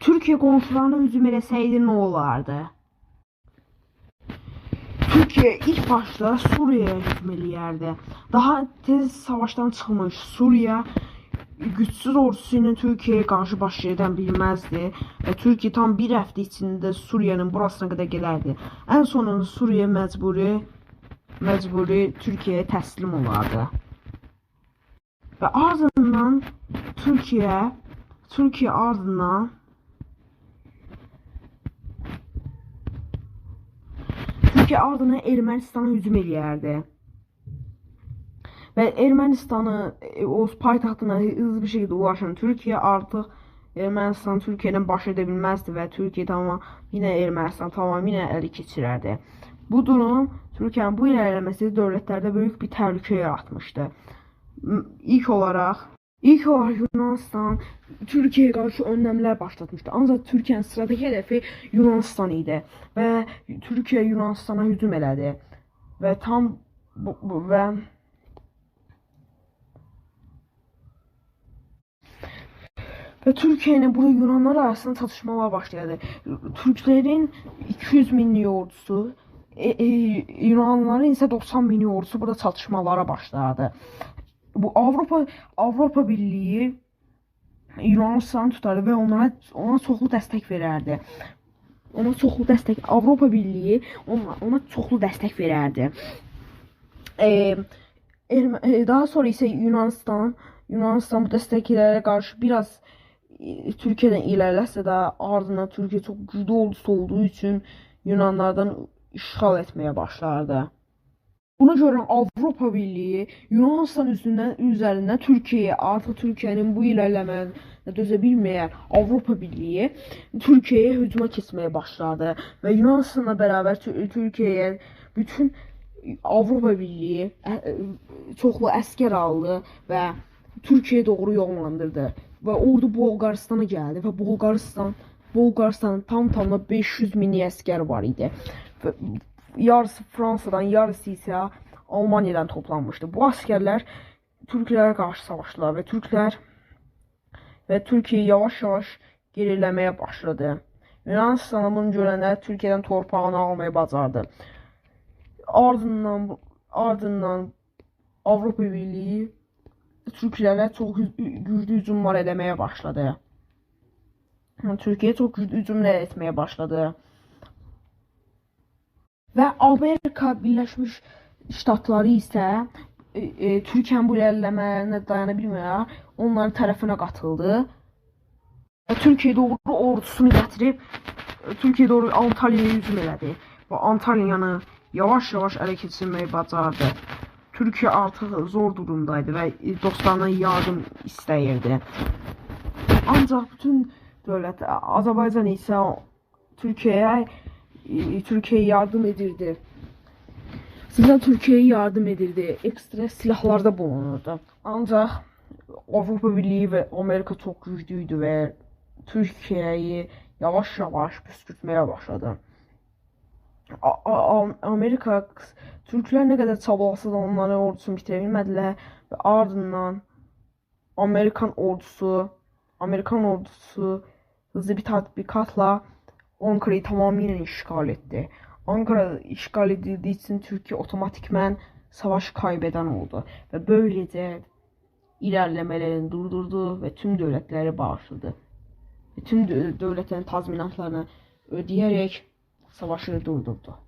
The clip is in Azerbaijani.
Türkiye qonşularına hücum eləsəydi nə olardı? Türkiye ilk başta Suriye'ye hücum eləyərdi. Daha tez savaştan çıxmış Suriye güçsüz ordusuyla Türkiye'ye karşı baş edən bilməzdi və Türkiye tam bir həftə içində Suriye'nin burasına qədər gələrdi. En sonunda Suriye məcburi Türkiye'ye təslim olardı. Və ardından Türkiye ardından Ermənistana hücum eləyərdi. Ve Ermenistan'ı o paytaxtına hızlı bir şekilde ulaşan Türkiye artık Ermənistan Türkiye'den baş edə bilməzdi və Türkiye yine Ermənistan tamamıyla ələ keçirərdi. Bu durum Türkiye'nin bu ilerlemesi dövlətlərdə büyük bir təhlükə yaratmıştı. İlk olarak Yunanistan Türkiye'ye karşı önlemler başlatmıştı. Ancak Türkiye'nin sıradaki hedefi Yunanistan idi ve Türkiye Yunanistan'a hücum elədi ve Türkiye'nin burada Yunanlar arasında çatışmalar başladı. Türklerin 200 minlik ordusu, Yunanların ise 90 minlik ordusu burada çatışmalara başladı. Bu Avropa Birliği Yunanistanı tutardı ve ona çoxlu dəstək verərdi. Avropa Birliği ona çoxlu dəstək verərdi. Daha sonra ise Yunanistan bu dəstəklərə qarşı biraz Türkiye'den ilerlerse de ardından Türkiye çok güçlü ordusu olduğu için Yunanlardan işgal etmeye başlardı. Buna göre Avropa Birliği Yunanistan üzerinden Türkiye'nin bu ilerlemeye dözə bilmeyen Avropa Birliği Türkiye'ye hücuma keçmeye başladı ve Yunanistan'la beraber Türkiye'ye bütün Avropa Birliği çoxlu əskər aldı ve Türkiye'ye doğru yollandırdı. Ve ordu Bolgaristan'a geldi ve Bolgaristan tamına 500 minlik əskər var idi. Ve yarısı Fransa'dan, yarısı ise Almanya'dan toplanmıştı. Bu askerler Türklere karşı savaştılar ve Türkiye yavaş yavaş gerilemeye başladı. Yunanistan bunu görənlər Türkiye'den torpağını almayı bacardı. Ardından Avropa Birliği Türklərə çox güclü hücumlar eləməyə başladı. Türkiye çok güclü hücumlar etmeye başladı. Ve Amerika Birleşmiş Ştatları ise Türkiye'nin bu ilerlemelerine dayanabilməyərək onların tərəfinə qatıldı. Türkiye doğru ordusunu gətirib Türkiye doğru Antalya'ya hücum elədi və Antalyanı yavaş yavaş ələ keçirməyi bacardı. Türkiye artık zor durumdaydı ve dostlarına yardım istəyirdi. Ancak bütün dövlət Azərbaycan ise Türkiye'ye yardım edirdi. Türkiye'ye yardım edirdi. Ekstra silahlarda bulunurdu. Ancak Avropa Birliği ve Amerika çok güçlüydü ve Türkiye'yi yavaş yavaş püskürtmeye başladı. Amerika Türkler ne kadar çabalasa da onların ordusunu bitirə bilmədilər və ardından Amerikan ordusu hızlı bir tatbikatla Ankara'yı tamamıyla işgal etti. Ankara işgal edildiği için Türkiye otomatikmen savaşı kaybeden oldu ve böylece ilerlemelerini durdurdu ve tüm devletleri bağışladı. Ve tüm devletlerin tazminatlarını ödeyerek savaşı durdurdu.